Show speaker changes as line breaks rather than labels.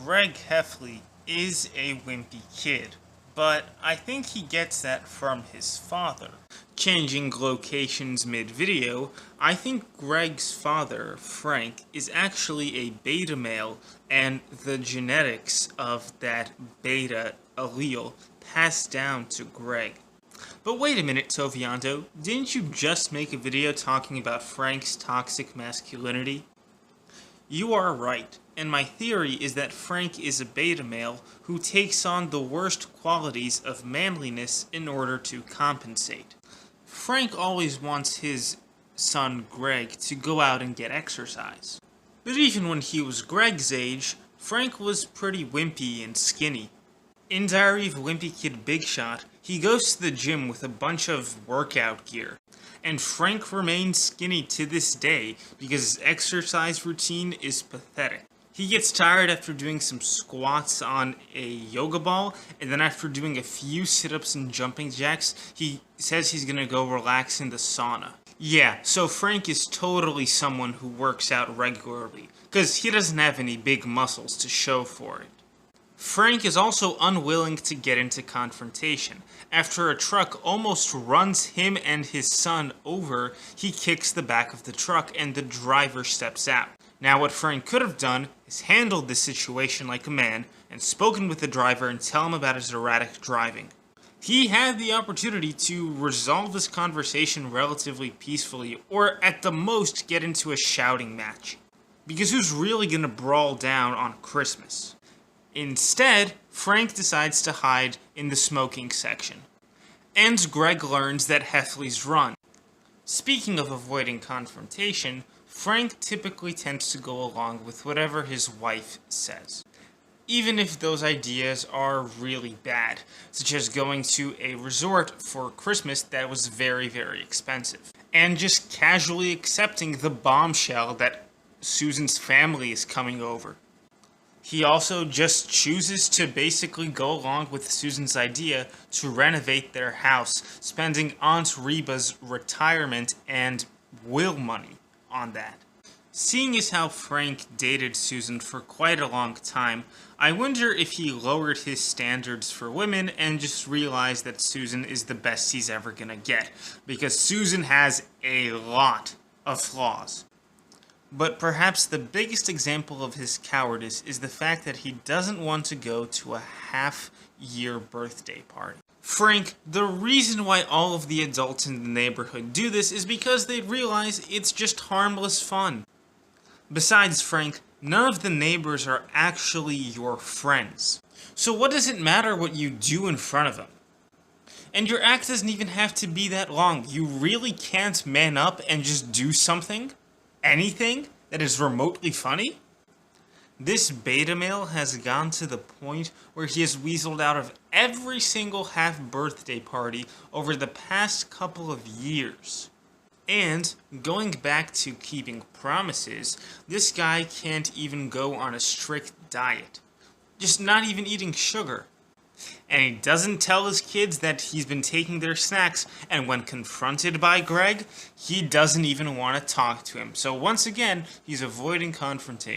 Greg Heffley is a wimpy kid, but I think he gets that from his father. Changing locations mid-video, I think Greg's father, Frank, is actually a beta male, and the genetics of that beta allele passed down to Greg. But wait a minute, Toviando, didn't you just make a video talking about Frank's toxic masculinity? You are right, and my theory is that Frank is a beta male who takes on the worst qualities of manliness in order to compensate. Frank always wants his son Greg to go out and get exercise. But even when he was Greg's age, Frank was pretty wimpy and skinny. In Diary of a Wimpy Kid Big Shot, he goes to the gym with a bunch of workout gear. And Frank remains skinny to this day because his exercise routine is pathetic. He gets tired after doing some squats on a yoga ball, and then after doing a few sit-ups and jumping jacks, he says he's gonna go relax in the sauna. Yeah, so Frank is totally someone who works out regularly, because he doesn't have any big muscles to show for it. Frank is also unwilling to get into confrontation. After a truck almost runs him and his son over, he kicks the back of the truck and the driver steps out. Now what Frank could have done is handled this situation like a man and spoken with the driver and tell him about his erratic driving. He had the opportunity to resolve this conversation relatively peacefully, or at the most get into a shouting match. Because who's really gonna brawl down on Christmas? Instead, Frank decides to hide in the smoking section. And Greg learns that Heffley's run. Speaking of avoiding confrontation, Frank typically tends to go along with whatever his wife says. Even if those ideas are really bad, such as going to a resort for Christmas that was very, very expensive. And just casually accepting the bombshell that Susan's family is coming over. He also just chooses to basically go along with Susan's idea to renovate their house, spending Aunt Reba's retirement and will money on that. Seeing as how Frank dated Susan for quite a long time, I wonder if he lowered his standards for women and just realized that Susan is the best he's ever gonna get, because Susan has a lot of flaws. But perhaps the biggest example of his cowardice is the fact that he doesn't want to go to a half-year birthday party. Frank, the reason why all of the adults in the neighborhood do this is because they realize it's just harmless fun. Besides, Frank, none of the neighbors are actually your friends. So what does it matter what you do in front of them? And your act doesn't even have to be that long. You really can't man up and just do something? Anything that is remotely funny? This beta male has gone to the point where he has weaseled out of every single half-birthday party over the past couple of years. And, going back to keeping promises, this guy can't even go on a strict diet. Just not even eating sugar. And he doesn't tell his kids that he's been taking their snacks, and when confronted by Greg, he doesn't even want to talk to him. So once again, he's avoiding confrontation.